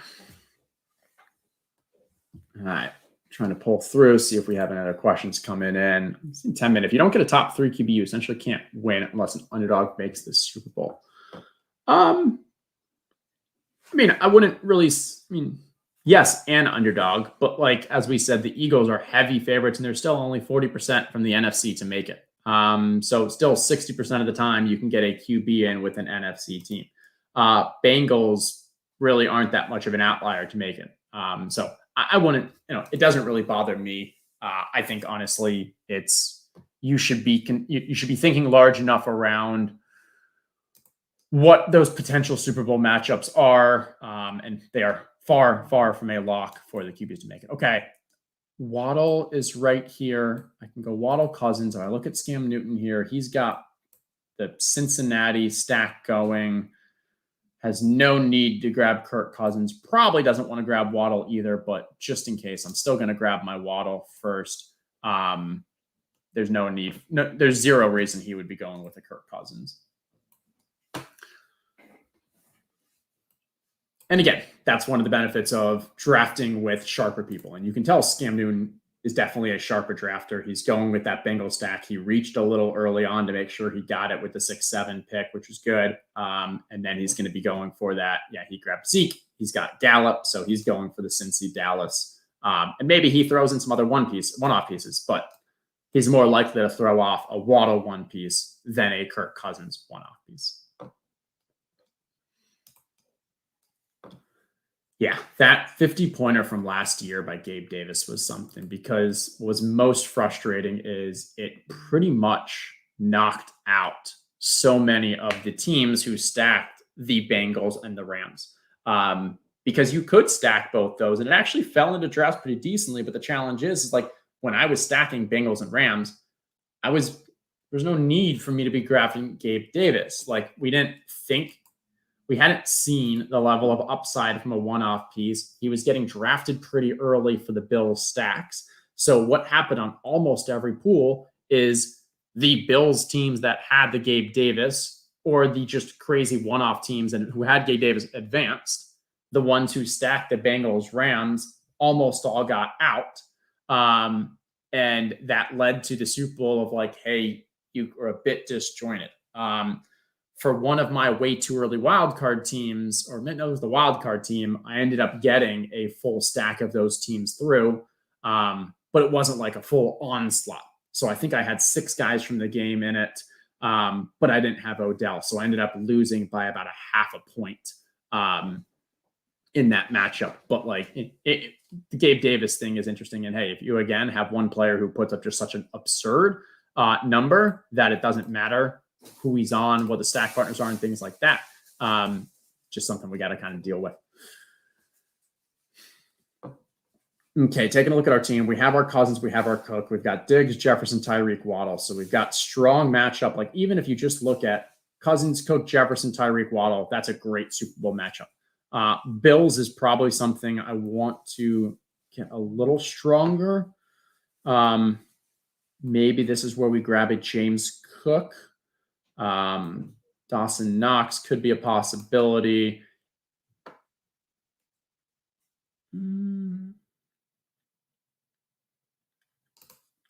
Speaker 1: All right. Trying to pull through, see if we have any other questions coming in. It's in 10 minutes. If you don't get a top 3 QB, you essentially can't win unless an underdog makes the Super Bowl. I mean, I wouldn't really, yes, and underdog, but like, as we said, the Eagles are heavy favorites and they're still only 40% from the NFC to make it. So still 60% of the time you can get a QB in with an NFC team. Bengals really aren't that much of an outlier to make it. So I wouldn't, it doesn't really bother me. I think honestly, you should be thinking large enough around what those potential Super Bowl matchups are, and they are far, far from a lock for the QBs to make it. Okay, Waddle is right here. I can go Waddle Cousins. If I look at Cam Newton here, he's got the Cincinnati stack going. Has no need to grab Kirk Cousins. Probably doesn't want to grab Waddle either, but just in case, I'm still going to grab my Waddle first. There's no need. No, there's zero reason he would be going with a Kirk Cousins. And again, that's one of the benefits of drafting with sharper people. And you can tell Cam Newton is definitely a sharper drafter. He's going with that Bengal stack. He reached a little early on to make sure he got it with the 6-7 pick, which was good. And then he's going to be going for that. Yeah, he grabbed Zeke. He's got Gallup, so he's going for the Cincy Dallas. And maybe he throws in some other one-off pieces, but he's more likely to throw off a Waddle one piece than a Kirk Cousins one-off piece. Yeah, that 50-pointer from last year by Gabe Davis was something, because what was most frustrating is it pretty much knocked out so many of the teams who stacked the Bengals and the Rams, because you could stack both those, and it actually fell into drafts pretty decently. But the challenge is like when I was stacking Bengals and Rams, there's no need for me to be drafting Gabe Davis. Like we hadn't seen the level of upside from a one-off piece. He was getting drafted pretty early for the Bills stacks. So what happened on almost every pool is the Bills teams that had the Gabe Davis, or the just crazy one-off teams and who had Gabe Davis advanced, the ones who stacked the Bengals Rams almost all got out. And that led to the Super Bowl of like, hey, you are a bit disjointed. For one of my way too early wildcard teams, or no, it was the wildcard team, I ended up getting a full stack of those teams through, but it wasn't like a full onslaught. So I think I had 6 guys from the game in it, but I didn't have Odell. So I ended up losing by about a half a point in that matchup. But like the Gabe Davis thing is interesting. And hey, if you again have one player who puts up just such an absurd number that it doesn't matter who he's on, what the stack partners are, and things like that. Just something we got to kind of deal with. Okay, taking a look at our team. We have our Cousins, we have our Cook. We've got Diggs, Jefferson, Tyreek, Waddle. So we've got strong matchup. Like even if you just look at Cousins, Cook, Jefferson, Tyreek, Waddle, that's a great Super Bowl matchup. Bills is probably something I want to get a little stronger. Maybe this is where we grab a James Cook. Dawson Knox could be a possibility.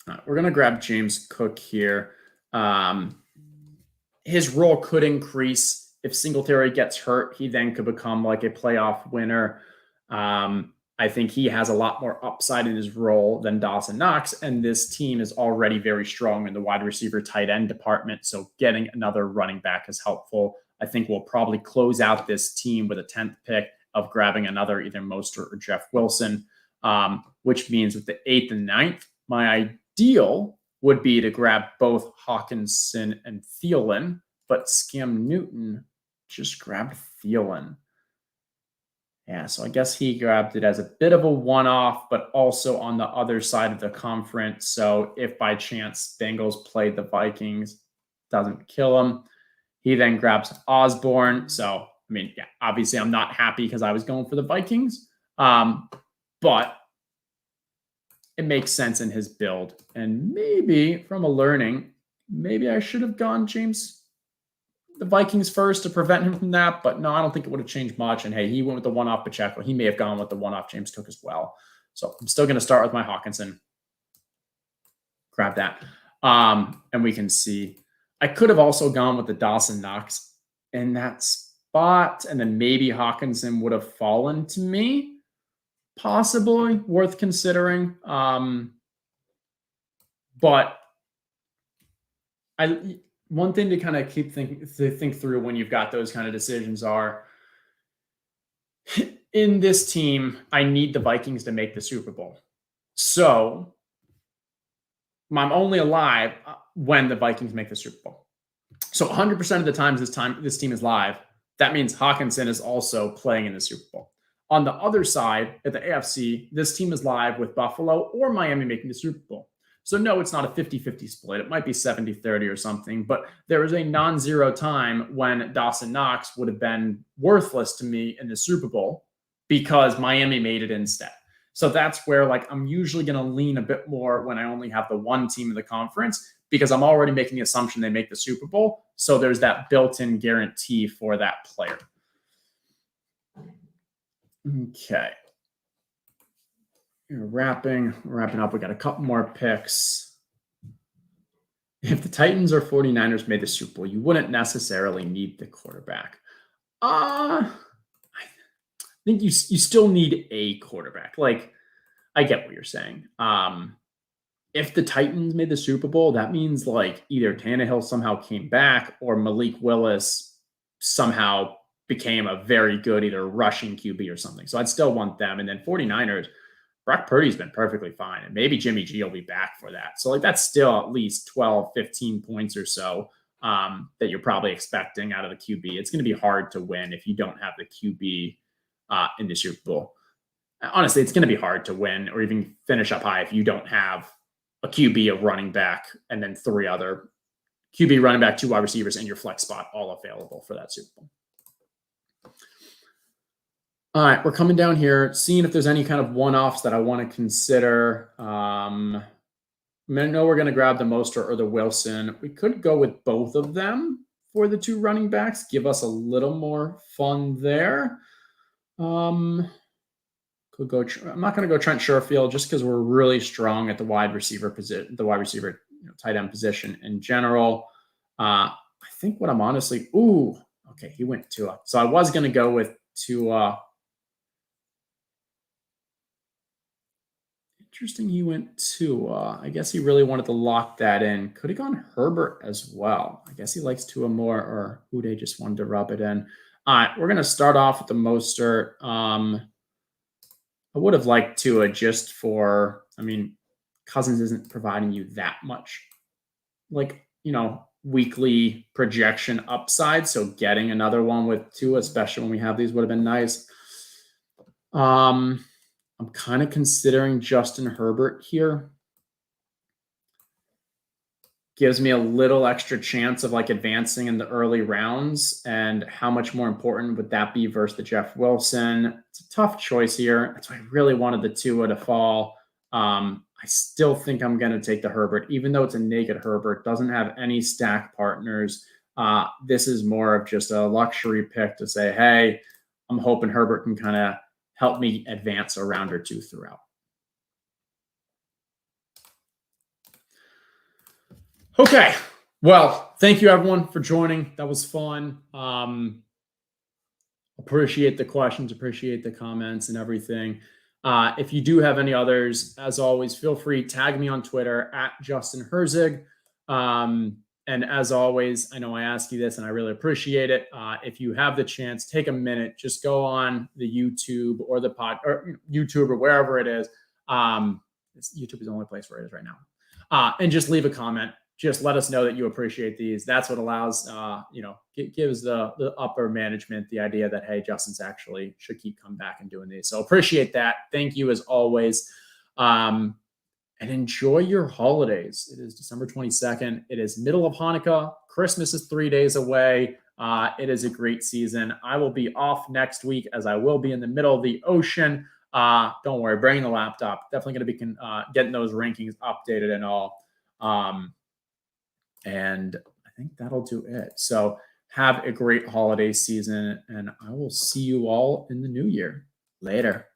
Speaker 1: All right, we're going to grab James Cook here. His role could increase if Singletary gets hurt. He then could become like a playoff winner. I think he has a lot more upside in his role than Dawson Knox, and this team is already very strong in the wide receiver tight end department, so getting another running back is helpful. I think we'll probably close out this team with a 10th pick of grabbing another either Mostert or Jeff Wilson, which means with the 8th and 9th, my ideal would be to grab both Hawkinson and Thielen, but Scam Newton just grabbed Thielen. Yeah, so I guess he grabbed it as a bit of a one-off, but also on the other side of the conference. So if by chance Bengals played the Vikings, doesn't kill him. He then grabs Osborne. So, I mean, yeah, obviously I'm not happy because I was going for the Vikings, but it makes sense in his build. And maybe from a learning, maybe I should have gone the Vikings first to prevent him from that, but no, I don't think it would have changed much. And hey, he went with the one-off Pacheco. He may have gone with the one-off James Cook as well. So I'm still going to start with my Hawkinson. Grab that. And we can see I could have also gone with the Dawson Knox in that spot, and then maybe Hawkinson would have fallen to me. Possibly worth considering. But one thing to kind of think through when you've got those kind of decisions are, in this team, I need the Vikings to make the Super Bowl. So I'm only alive when the Vikings make the Super Bowl. So 100% of the times this team is live, that means Hawkinson is also playing in the Super Bowl. On the other side, at the AFC, this team is live with Buffalo or Miami making the Super Bowl. So no, it's not a 50-50 split. It might be 70-30 or something, but there is a non-zero time when Dawson Knox would have been worthless to me in the Super Bowl because Miami made it instead. So that's where I'm usually going to lean a bit more when I only have the one team in the conference because I'm already making the assumption they make the Super Bowl. So there's that built-in guarantee for that player. Okay. Wrapping up. We got a couple more picks. If the Titans or 49ers made the Super Bowl, you wouldn't necessarily need the quarterback. I think you still need a quarterback. I get what you're saying. If the Titans made the Super Bowl, that means either Tannehill somehow came back or Malik Willis somehow became a very good either rushing QB or something. So I'd still want them. And then 49ers, Brock Purdy's been perfectly fine. And maybe Jimmy G will be back for that. So that's still at least 12, 15 points or so that you're probably expecting out of the QB. It's going to be hard to win if you don't have the QB in the Super Bowl. Honestly, it's going to be hard to win or even finish up high if you don't have a QB, a running back, and then 3 other QB, running back, 2 wide receivers, and your flex spot all available for that Super Bowl. All right, we're coming down here, seeing if there's any kind of one-offs that I want to consider. I know we're going to grab the Mostert or the Wilson. We could go with both of them for the 2 running backs, give us a little more fun there. I'm not going to go Trent Sherfield just because we're really strong at the wide receiver position, tight end position in general. I think what I'm honestly, okay, he went Tua. So I was going to go with Tua. Interesting, he went Tua. I guess he really wanted to lock that in. Could have gone Herbert as well. I guess he likes Tua more, or Uday just wanted to rub it in. All right, we're going to start off with the Mostert. I would have liked Tua just for, Cousins isn't providing you that much, weekly projection upside. So getting another one with Tua, especially when we have these, would have been nice. I'm kind of considering Justin Herbert here. Gives me a little extra chance of advancing in the early rounds. And how much more important would that be versus the Jeff Wilson? It's a tough choice here. That's why I really wanted the Tua to fall. I still think I'm going to take the Herbert, even though it's a naked Herbert, doesn't have any stack partners. This is more of just a luxury pick to say, hey, I'm hoping Herbert can kind of help me advance a round or two throughout. Okay. Well, thank you everyone for joining. That was fun. Appreciate the questions, appreciate the comments and everything. If you do have any others, as always, feel free, tag me on Twitter at Justin Herzig. And as always, I know I ask you this and I really appreciate it. If you have the chance, take a minute, just go on the YouTube or the YouTube or wherever it is. YouTube is the only place where it is right now. And just leave a comment. Just let us know that you appreciate these. That's what allows, gives the upper management the idea that, hey, Justin's actually should keep coming back and doing these. So appreciate that. Thank you as always. And enjoy your holidays. It is December 22nd. It is middle of Hanukkah. Christmas is 3 days away. It is a great season. I will be off next week as I will be in the middle of the ocean. Don't worry, bring the laptop. Definitely going to be getting those rankings updated and all. And I think that'll do it. So have a great holiday season, and I will see you all in the new year. Later.